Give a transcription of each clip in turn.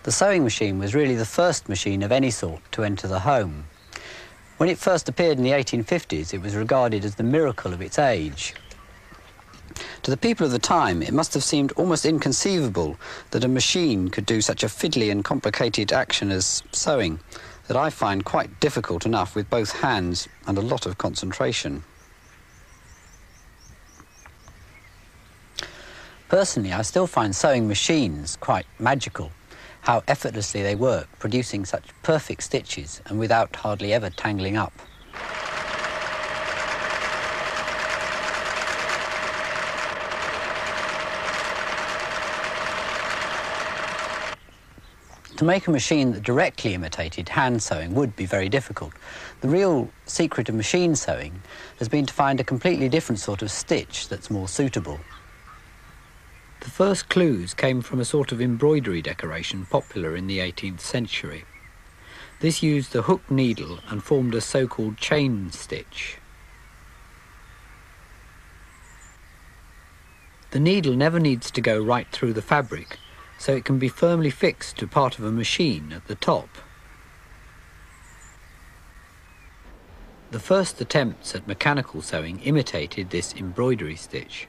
The sewing machine was really the first machine of any sort to enter the home. When it first appeared in the 1850s, it was regarded as the miracle of its age. To the people of the time, it must have seemed almost inconceivable that a machine could do such a fiddly and complicated action as sewing, that I find quite difficult enough with both hands and a lot of concentration. Personally, I still find sewing machines quite magical. How effortlessly they work, producing such perfect stitches and without hardly ever tangling up. To make a machine that directly imitated hand sewing would be very difficult. The real secret of machine sewing has been to find a completely different sort of stitch that's more suitable. The first clues came from a sort of embroidery decoration popular in the 18th century. This used the hook needle and formed a so-called chain stitch. The needle never needs to go right through the fabric, so it can be firmly fixed to part of a machine at the top. The first attempts at mechanical sewing imitated this embroidery stitch.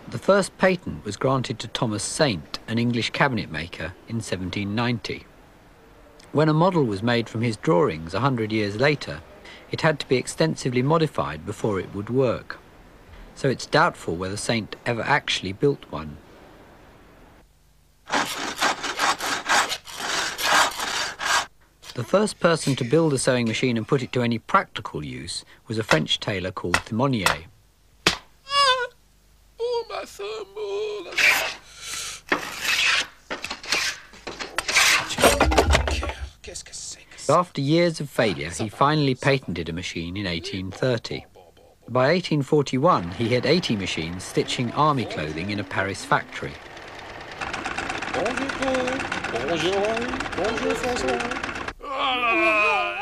The first patent was granted to Thomas Saint, an English cabinet maker, in 1790. When a model was made from his drawings 100 years later, it had to be extensively modified before it would work. So it's doubtful whether Saint ever actually built one. The first person to build a sewing machine and put it to any practical use was a French tailor called Thimonnier. After years of failure, he finally patented a machine in 1830. By 1841, he had 80 machines stitching army clothing in a Paris factory.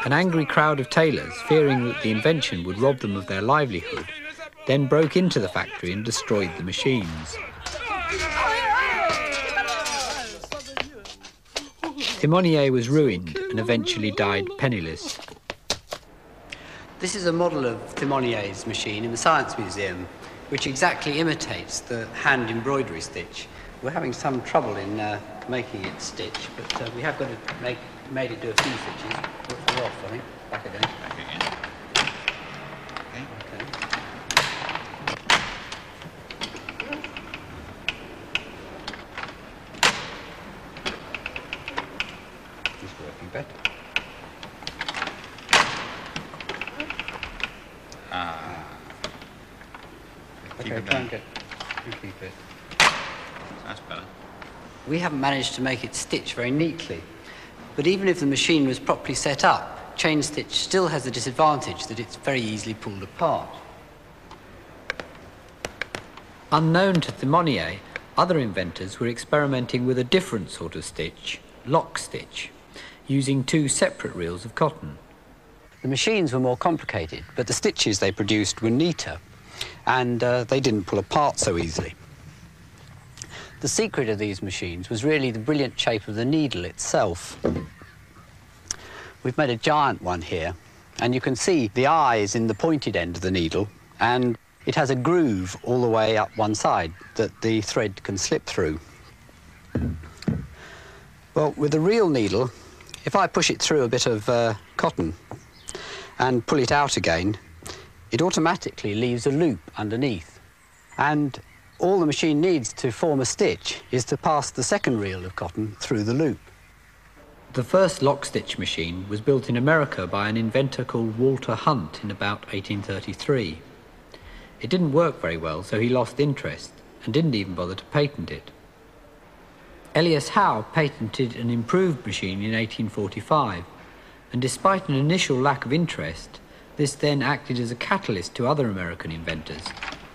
An angry crowd of tailors, fearing that the invention would rob them of their livelihood, then broke into the factory and destroyed the machines. Thimonnier was ruined and eventually died penniless. This is a model of Thimonnier's machine in the Science Museum, which exactly imitates the hand embroidery stitch. We're having some trouble in making it stitch, but we have got to made it do a few stitches. We're off, I think. Back again. Back again. Okay. It's working better. Okay, try and keep it. That's better. We haven't managed to make it stitch very neatly, but even if the machine was properly set up, chain stitch still has the disadvantage that it's very easily pulled apart. Unknown to Thimonnier, other inventors were experimenting with a different sort of stitch, lock stitch, using two separate reels of cotton. The machines were more complicated, but the stitches they produced were neater, and they didn't pull apart so easily. The secret of these machines was really the brilliant shape of the needle itself. We've made a giant one here, and you can see the eyes in the pointed end of the needle, and it has a groove all the way up one side that the thread can slip through. Well, with a real needle, if I push it through a bit of cotton and pull it out again, it automatically leaves a loop underneath. And all the machine needs to form a stitch is to pass the second reel of cotton through the loop. The first lock stitch machine was built in America by an inventor called Walter Hunt in about 1833. It didn't work very well, so he lost interest and didn't even bother to patent it. Elias Howe patented an improved machine in 1845, and despite an initial lack of interest, this then acted as a catalyst to other American inventors,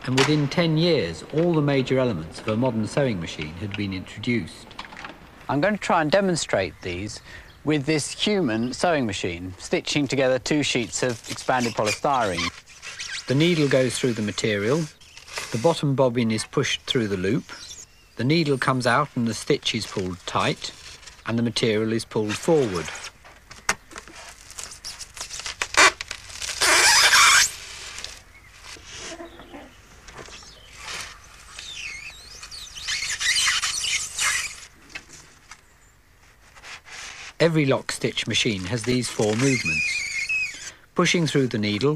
and within 10 years, all the major elements of a modern sewing machine had been introduced. I'm going to try and demonstrate these with this human sewing machine, stitching together two sheets of expanded polystyrene. The needle goes through the material, The bottom bobbin is pushed through the loop, the needle comes out and the stitch is pulled tight, and the material is pulled forward. Every lock-stitch machine has these 4 movements: pushing through the needle,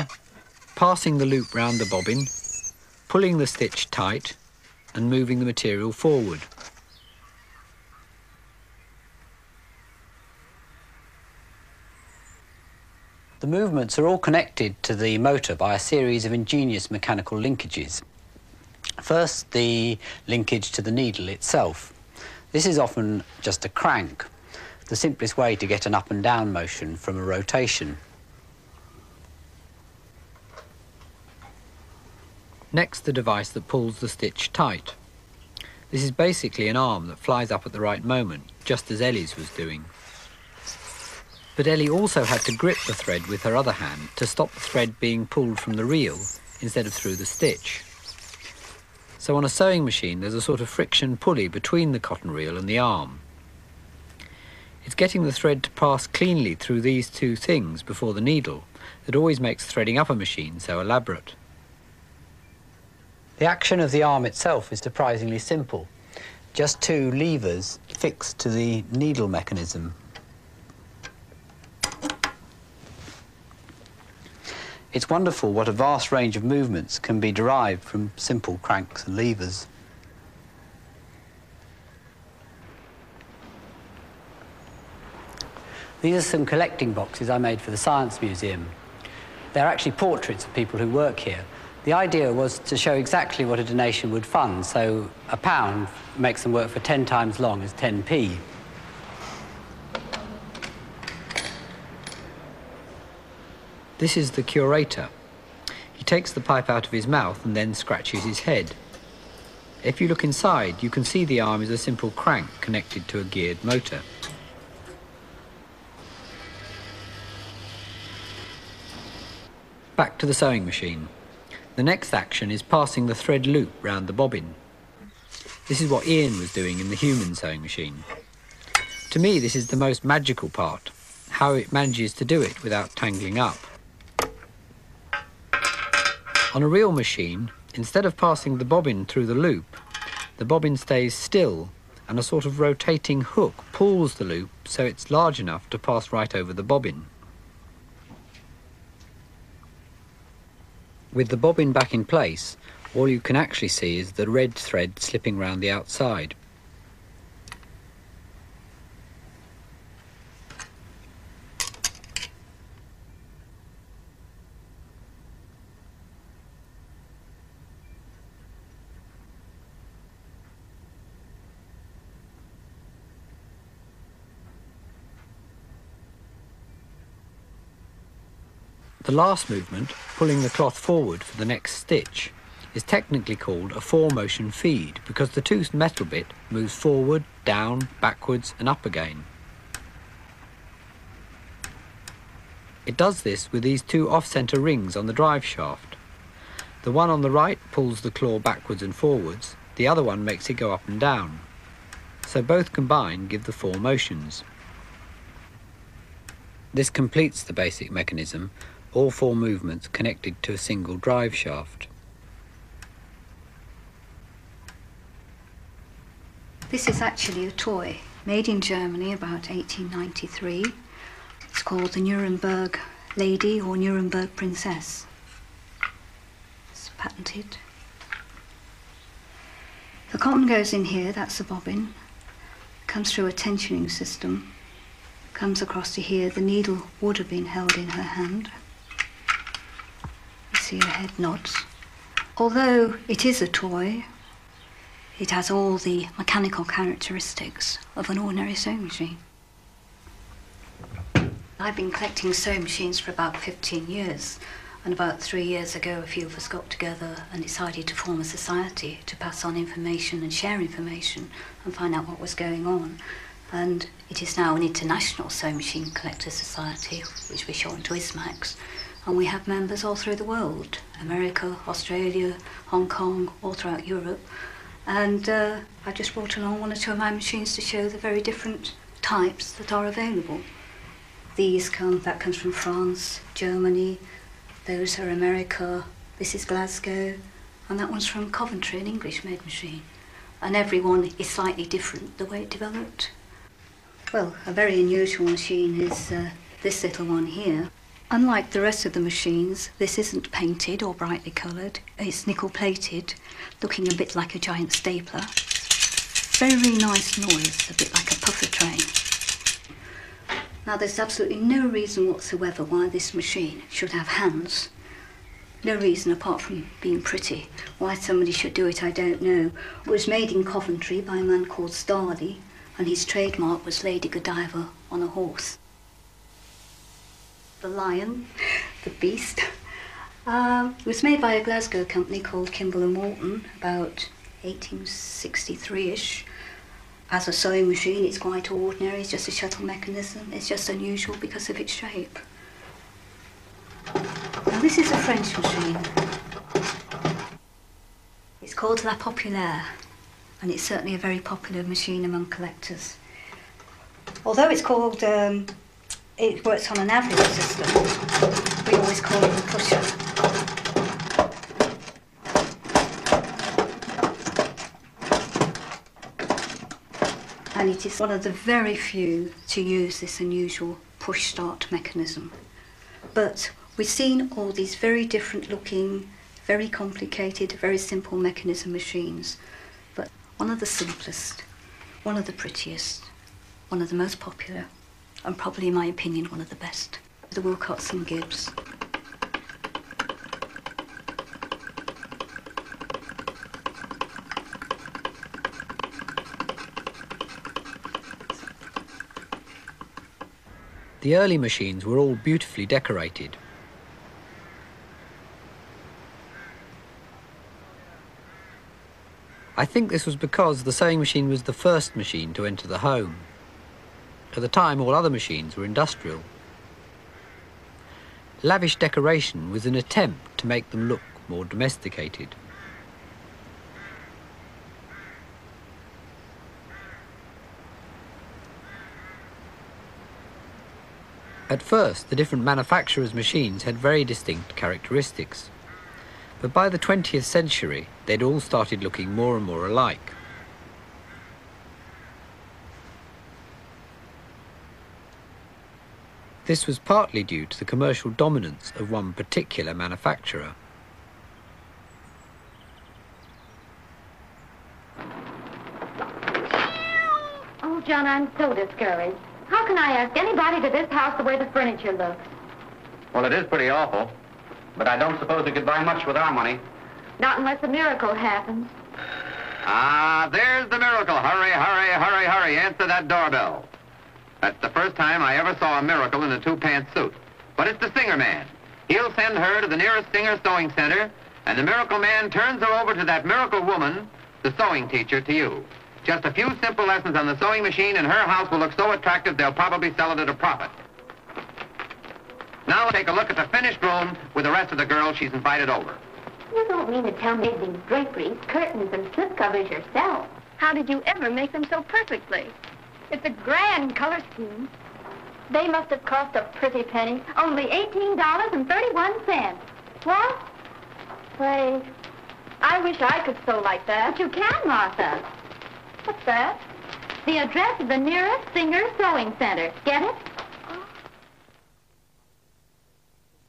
passing the loop round the bobbin, pulling the stitch tight, and moving the material forward. The movements are all connected to the motor by a series of ingenious mechanical linkages. First, the linkage to the needle itself. This is often just a crank, the simplest way to get an up and down motion from a rotation. Next, the device that pulls the stitch tight. This is basically an arm that flies up at the right moment, just as Ellie's was doing. But Ellie also had to grip the thread with her other hand to stop the thread being pulled from the reel instead of through the stitch. So on a sewing machine there's a sort of friction pulley between the cotton reel and the arm. It's getting the thread to pass cleanly through these 2 things before the needle that always makes threading up a machine so elaborate. The action of the arm itself is surprisingly simple. Just 2 levers fixed to the needle mechanism. It's wonderful what a vast range of movements can be derived from simple cranks and levers. These are some collecting boxes I made for the Science Museum. They're actually portraits of people who work here. The idea was to show exactly what a donation would fund, so £1 makes them work for 10 times long as 10p. This is the curator. He takes the pipe out of his mouth and then scratches his head. If you look inside, you can see the arm is a simple crank connected to a geared motor. Back to the sewing machine. The next action is passing the thread loop round the bobbin. This is what Ian was doing in the human sewing machine. To me, this is the most magical part, how it manages to do it without tangling up. On a real machine, instead of passing the bobbin through the loop, the bobbin stays still and a sort of rotating hook pulls the loop so it's large enough to pass right over the bobbin. With the bobbin back in place, all you can actually see is the red thread slipping round the outside. The last movement, pulling the cloth forward for the next stitch, is technically called a 4-motion feed because the 2 metal bit moves forward, down, backwards and up again. It does this with these 2 off-centre rings on the drive shaft. The one on the right pulls the claw backwards and forwards, the other one makes it go up and down. So both combined give the 4 motions. This completes the basic mechanism, all 4 movements connected to a single drive shaft. This is actually a toy made in Germany about 1893. It's called the Nuremberg Lady or Nuremberg Princess. It's patented. The cotton goes in here, that's the bobbin, comes through a tensioning system, comes across to here. The needle would have been held in her hand. You see her head nods. Although it is a toy, it has all the mechanical characteristics of an ordinary sewing machine. I've been collecting sewing machines for about 15 years, and about 3 years ago a few of us got together and decided to form a society to pass on information and share information and find out what was going on. And it is now an international sewing machine collector society, which we show to ISMAX. And we have members all through the world, America, Australia, Hong Kong, all throughout Europe. And I just brought along one or two of my machines to show the very different types that are available. That comes from France, Germany, those are America, this is Glasgow, and that one's from Coventry, an English-made machine. And every one is slightly different, the way it developed. Well, a very unusual machine is this little one here. Unlike the rest of the machines, this isn't painted or brightly coloured. It's nickel-plated, looking a bit like a giant stapler. Very nice noise, a bit like a puffer train. Now, there's absolutely no reason whatsoever why this machine should have hands. No reason apart from being pretty. Why somebody should do it, I don't know. It was made in Coventry by a man called Starley, and his trademark was Lady Godiva on a horse. The lion, the beast. It was made by a Glasgow company called Kimball & Morton about 1863-ish. As a sewing machine, it's quite ordinary. It's just a shuttle mechanism. It's just unusual because of its shape. Now, this is a French machine. It's called La Populaire, and it's certainly a very popular machine among collectors. Although it's called it works on an average system, we always call it a pusher. And it is one of the very few to use this unusual push-start mechanism. But we've seen all these very different looking, very complicated, very simple mechanism machines. But one of the simplest, one of the prettiest, one of the most popular, and probably, in my opinion, one of the best, the Wilcox & Gibbs. The early machines were all beautifully decorated. I think this was because the sewing machine was the first machine to enter the home. At the time, all other machines were industrial. Lavish decoration was an attempt to make them look more domesticated. At first, the different manufacturers' machines had very distinct characteristics. But by the 20th century, they'd all started looking more and more alike. This was partly due to the commercial dominance of one particular manufacturer. Oh, John, I'm so discouraged. How can I ask anybody to this house the way the furniture looks? Well, it is pretty awful. But I don't suppose we could buy much with our money. Not unless a miracle happens. Ah, there's the miracle. Hurry, hurry, hurry, hurry. Answer that doorbell. That's the first time I ever saw a miracle in a two-pants suit. But it's the Singer Man. He'll send her to the nearest Singer sewing center, and the miracle man turns her over to that miracle woman, the sewing teacher, to you. Just a few simple lessons on the sewing machine, and her house will look so attractive they'll probably sell it at a profit. Now take a look at the finished room with the rest of the girls she's invited over. You don't mean to tell me these draperies, curtains, and slip covers yourself? How did you ever make them so perfectly? It's a grand color scheme. They must have cost a pretty penny. Only $18.31. What? Wait. I wish I could sew like that. But you can, Martha. What's that? The address of the nearest Singer Sewing Center. Get it?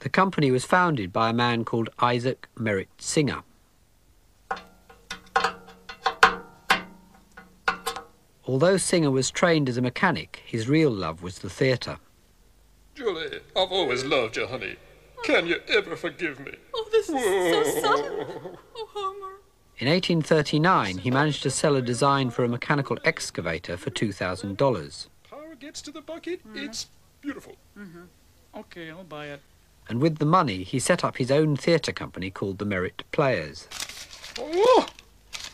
The company was founded by a man called Isaac Merritt Singer. Although Singer was trained as a mechanic, his real love was the theatre. Julie, I've always loved you, honey. Can you ever forgive me? Oh, this is so sudden. Oh, Homer. In 1839, he managed to sell a design for a mechanical excavator for $2,000. Power gets to the bucket, it's beautiful. Okay, I'll buy it. And with the money, he set up his own theatre company called the Merritt Players. Oh,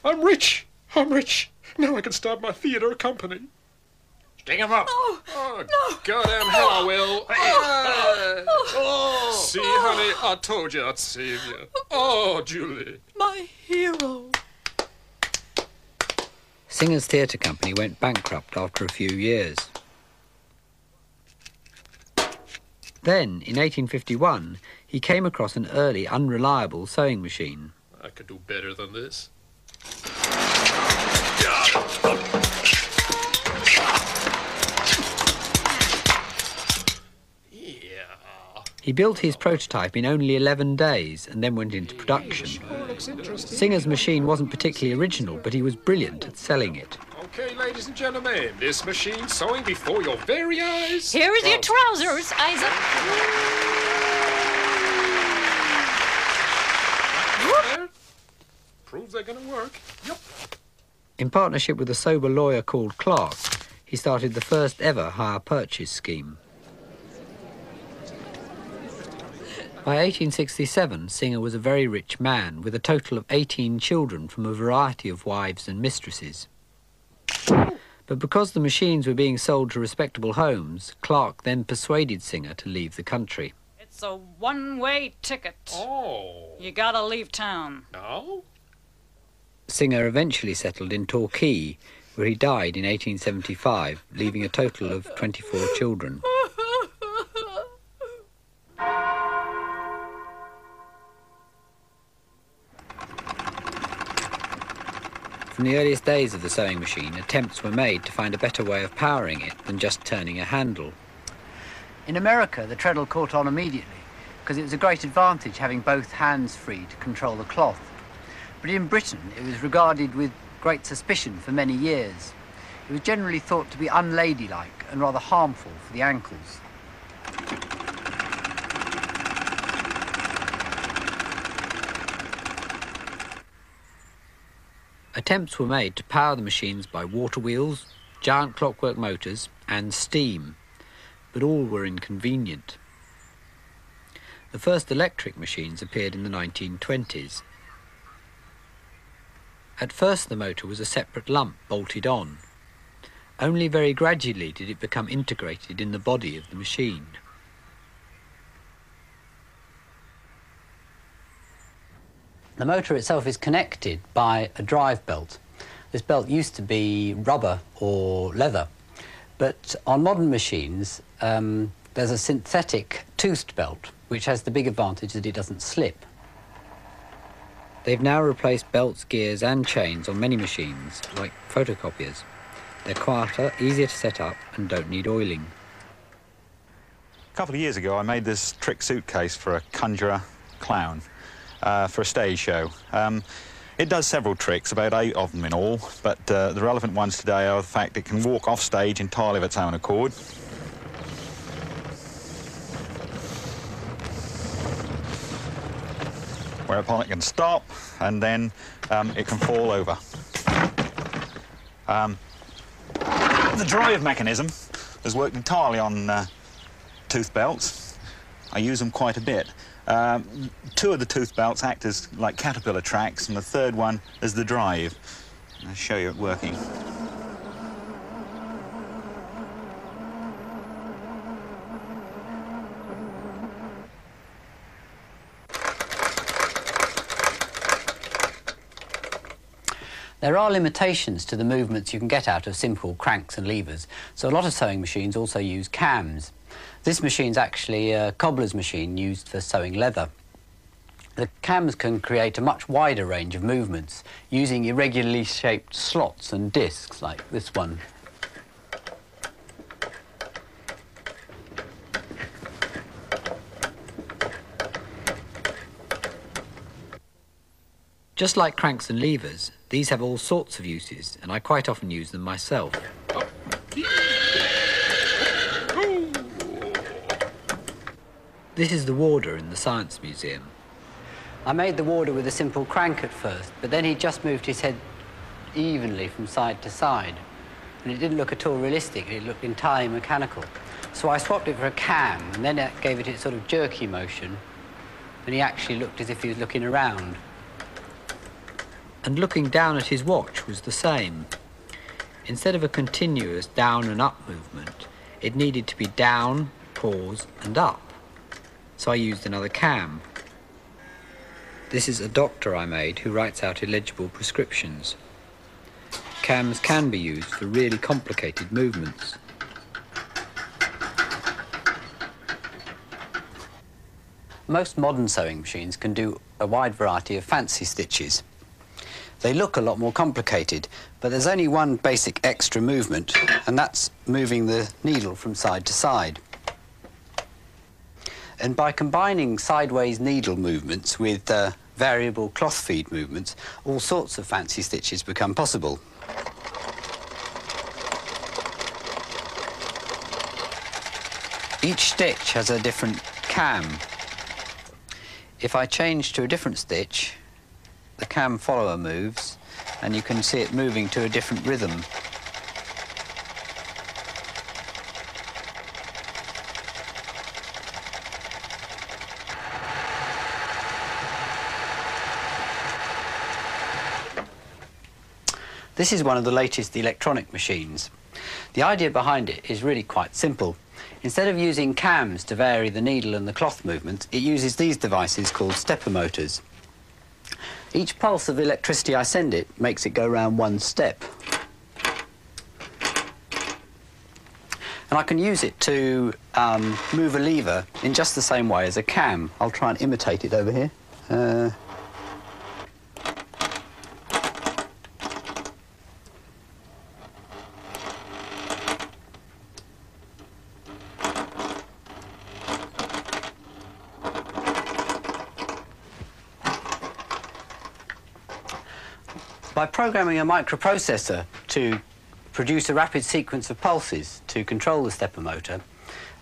I'm rich. I'm rich. Now I can start my theatre company. Sting him up. Oh, no. Goddamn hell I will. See, honey, I told you I'd save you. Oh, Julie. My hero. Singer's theatre company went bankrupt after a few years. Then, in 1851, he came across an early, unreliable sewing machine. I could do better than this. He built his prototype in only 11 days and then went into production. Singer's machine wasn't particularly original, but he was brilliant at selling it. Okay, ladies and gentlemen, this machine sewing before your very eyes. Here is your trousers, Isaac. Proves they're gonna work. Yep. In partnership with a sober lawyer called Clark, he started the first ever hire purchase scheme. By 1867, Singer was a very rich man with a total of 18 children from a variety of wives and mistresses. But because the machines were being sold to respectable homes, Clark then persuaded Singer to leave the country. It's a one-way ticket. Oh. You gotta leave town. No? Singer eventually settled in Torquay, where he died in 1875, leaving a total of 24 children. From the earliest days of the sewing machine, attempts were made to find a better way of powering it than just turning a handle. In America, the treadle caught on immediately, because it was a great advantage having both hands free to control the cloth. But in Britain, it was regarded with great suspicion for many years. It was generally thought to be unladylike and rather harmful for the ankles. Attempts were made to power the machines by water wheels, giant clockwork motors and steam, but all were inconvenient. The first electric machines appeared in the 1920s. At first the motor was a separate lump bolted on. Only very gradually did it become integrated in the body of the machine. The motor itself is connected by a drive belt. This belt used to be rubber or leather, but on modern machines there's a synthetic toothed belt, which has the big advantage that it doesn't slip. They've now replaced belts, gears and chains on many machines, like photocopiers. They're quieter, easier to set up and don't need oiling. A couple of years ago I made this trick suitcase for a conjurer clown. For a stage show. It does several tricks, about 8 of them in all, but the relevant ones today are the fact it can walk off stage entirely of its own accord. Whereupon it can stop, and then it can fall over. The drive mechanism has worked entirely on tooth belts. I use them quite a bit. 2 of the tooth belts act as like caterpillar tracks, and the third one is the drive. I'll show you it working. There are limitations to the movements you can get out of simple cranks and levers, so a lot of sewing machines also use cams. This machine's actually a cobbler's machine used for sewing leather. The cams can create a much wider range of movements using irregularly shaped slots and discs like this one. Just like cranks and levers, these have all sorts of uses, and I quite often use them myself. This is the warder in the Science Museum. I made the warder with a simple crank at first, but then he just moved his head evenly from side to side, and it didn't look at all realistic. It looked entirely mechanical. So I swapped it for a cam, and then it gave it its sort of jerky motion, and he actually looked as if he was looking around. And looking down at his watch was the same. instead of a continuous down and up movement, it needed to be down, pause and up. So I used another cam. This is a doctor I made who writes out illegible prescriptions. Cams can be used for really complicated movements. Most modern sewing machines can do a wide variety of fancy stitches. They look a lot more complicated, but there's only one basic extra movement, and that's moving the needle from side to side. And by combining sideways needle movements with variable cloth feed movements, all sorts of fancy stitches become possible. Each stitch has a different cam. If I change to a different stitch, the cam follower moves, and you can see it moving to a different rhythm. This is one of the latest electronic machines. The idea behind it is really quite simple. Instead of using cams to vary the needle and the cloth movements, it uses these devices called stepper motors. Each pulse of electricity I send it makes it go round one step. And I can use it to move a lever in just the same way as a cam. I'll try and imitate it over here. By programming a microprocessor to produce a rapid sequence of pulses to control the stepper motor,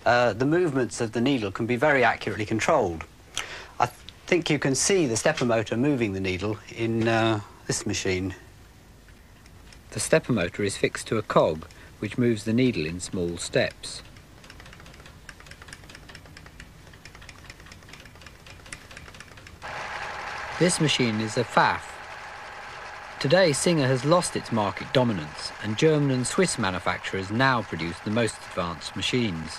the movements of the needle can be very accurately controlled. I think you can see the stepper motor moving the needle in this machine. The stepper motor is fixed to a cog which moves the needle in small steps. This machine is a FAF. Today, Singer has lost its market dominance, and German and Swiss manufacturers now produce the most advanced machines.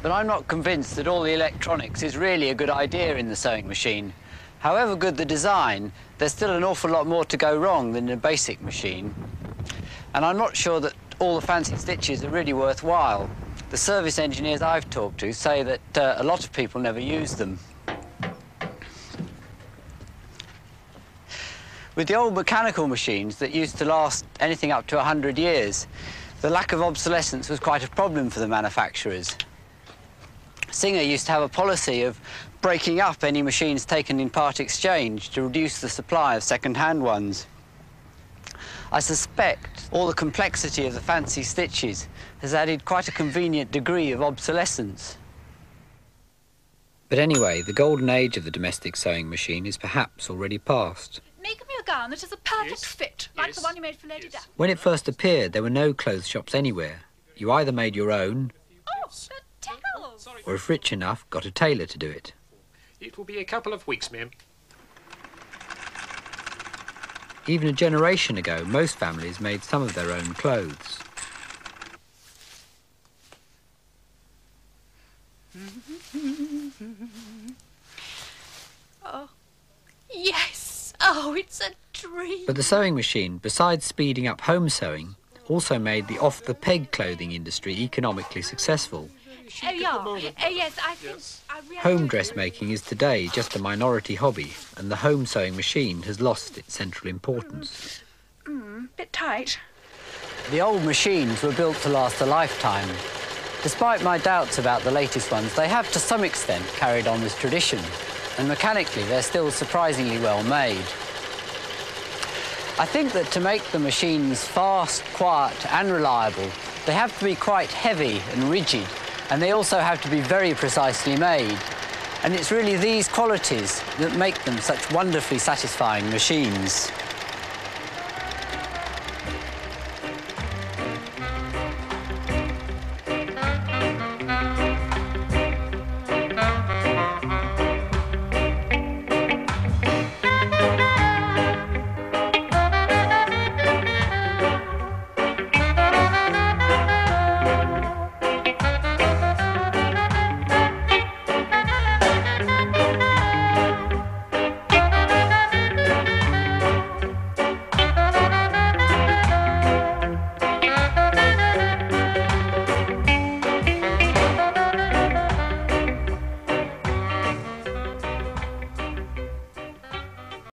But I'm not convinced that all the electronics is really a good idea in the sewing machine. However good the design, there's still an awful lot more to go wrong than in a basic machine. And I'm not sure that all the fancy stitches are really worthwhile. The service engineers I've talked to say that a lot of people never use them. With the old mechanical machines that used to last anything up to 100 years, the lack of obsolescence was quite a problem for the manufacturers. Singer used to have a policy of breaking up any machines taken in part exchange to reduce the supply of second-hand ones. I suspect all the complexity of the fancy stitches has added quite a convenient degree of obsolescence. But anyway, the golden age of the domestic sewing machine is perhaps already past. Make me a gown that is a perfect fit, like the one you made for Lady Daphne. When it first appeared, there were no clothes shops anywhere. You either made your own, The tickles! or if rich enough, got a tailor to do it. It will be a couple of weeks, ma'am. Even a generation ago, most families made some of their own clothes. Oh, yes! Oh, it's a dream! But the sewing machine, besides speeding up home sewing, also made the off-the-peg clothing industry economically successful. Yes, I think I really... Home dressmaking is today just a minority hobby, and the home sewing machine has lost its central importance. Bit tight. The old machines were built to last a lifetime. Despite my doubts about the latest ones, they have to some extent carried on this tradition, and mechanically they're still surprisingly well made. I think that to make the machines fast, quiet and reliable, they have to be quite heavy and rigid, and they also have to be very precisely made. And it's really these qualities that make them such wonderfully satisfying machines.